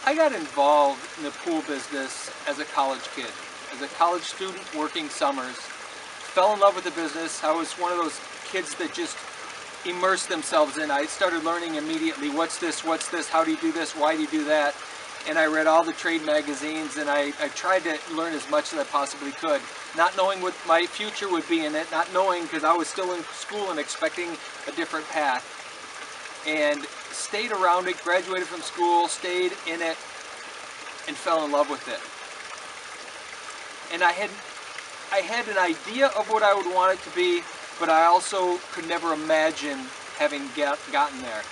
I got involved in the pool business as a college kid. As a college student working summers, fell in love with the business. I was one of those kids that just immersed themselves in. I started learning immediately, what's this, how do you do this, why do you do that? And I read all the trade magazines, and I tried to learn as much as I possibly could, not knowing what my future would be in it, not knowing, because I was still in school and expecting a different path. And stayed around it, graduated from school, stayed in it, and fell in love with it. And I had an idea of what I would want it to be, but I also could never imagine having gotten there.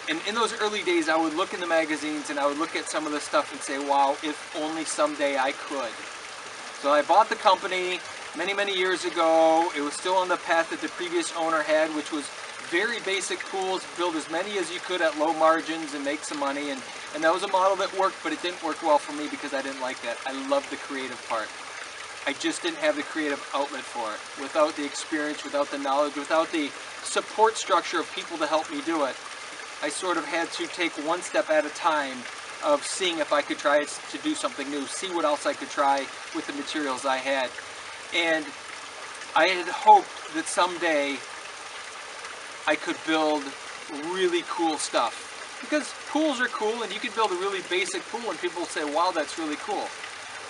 And in those early days, I would look in the magazines and I would look at some of the stuff and say, wow, if only someday I could. So I bought the company many, many years ago. It was still on the path that the previous owner had, which was very basic pools, build as many as you could at low margins and make some money. And that was a model that worked, but it didn't work well for me because I didn't like that. I loved the creative part. I just didn't have the creative outlet for it. Without the experience, without the knowledge, without the support structure of people to help me do it, I sort of had to take one step at a time of seeing if I could try to do something new, see what else I could try with the materials I had. And I had hoped that someday I could build really cool stuff. Because pools are cool, and you can build a really basic pool and people will say, wow, that's really cool.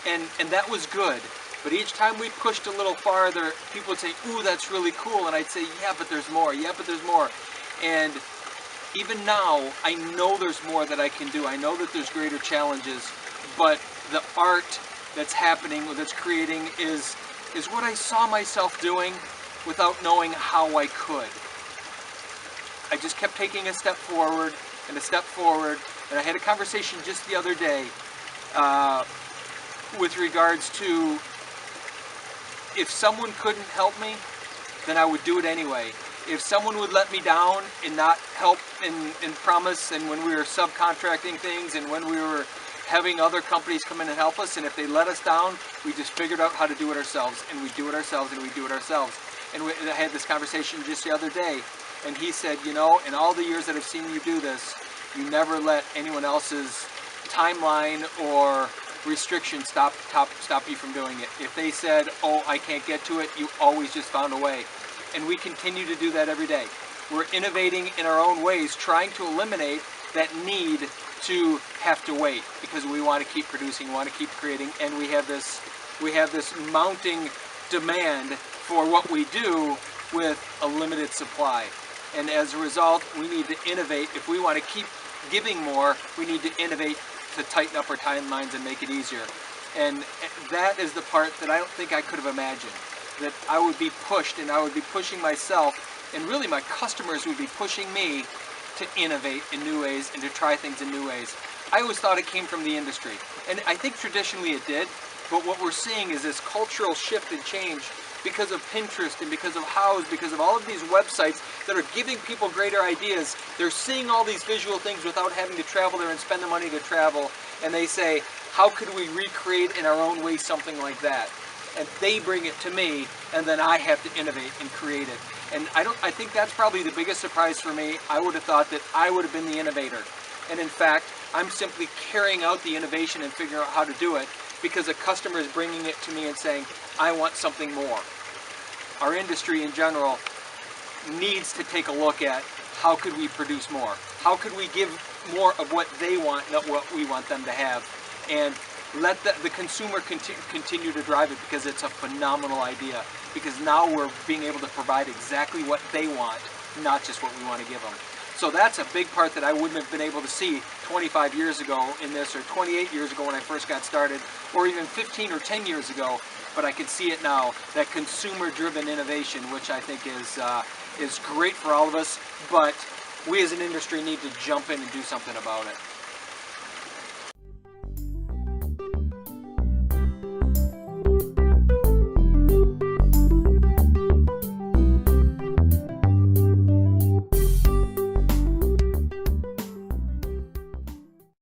And that was good. But each time we pushed a little farther, people would say, ooh, that's really cool. And I'd say, yeah, but there's more. Yeah, but there's more. And even now, I know there's more that I can do. I know that there's greater challenges, but the art that's happening, that's creating, is what I saw myself doing without knowing how I could. I just kept taking a step forward and a step forward, and I had a conversation just the other day with regards to if someone couldn't help me, then I would do it anyway. If someone would let me down and not help and promise, and when we were subcontracting things and when we were having other companies come in and help us, and if they let us down, we just figured out how to do it ourselves, and we do it ourselves, and we do it ourselves. And I had this conversation just the other day, and he said, you know, in all the years that I've seen you do this, you never let anyone else's timeline or restriction stop you from doing it. If they said, oh, I can't get to it, you always just found a way. And we continue to do that every day. We're innovating in our own ways, trying to eliminate that need to have to wait, because we want to keep producing, want to keep creating, and we have this mounting demand for what we do with a limited supply. And as a result, we need to innovate. If we want to keep giving more, we need to innovate to tighten up our timelines and make it easier. And that is the part that I don't think I could have imagined. That I would be pushed, and I would be pushing myself, and really my customers would be pushing me to innovate in new ways and to try things in new ways. I always thought it came from the industry, and I think traditionally it did, but what we're seeing is this cultural shift and change because of Pinterest and because of Houzz, because of all of these websites that are giving people greater ideas. They're seeing all these visual things without having to travel there and spend the money to travel, and they say, how could we recreate in our own way something like that? And they bring it to me, and then I have to innovate and create it. And I think that's probably the biggest surprise for me. I would have thought that I would have been the innovator. And in fact, I'm simply carrying out the innovation and figuring out how to do it because a customer is bringing it to me and saying, I want something more. Our industry in general needs to take a look at how could we produce more? How could we give more of what they want, not what we want them to have? And let the consumer continue to drive it, because it's a phenomenal idea. Because now we're being able to provide exactly what they want, not just what we want to give them. So that's a big part that I wouldn't have been able to see 25 years ago in this, or 28 years ago when I first got started, or even 15 or 10 years ago. But I can see it now, that consumer-driven innovation, which I think is great for all of us. But we as an industry need to jump in and do something about it.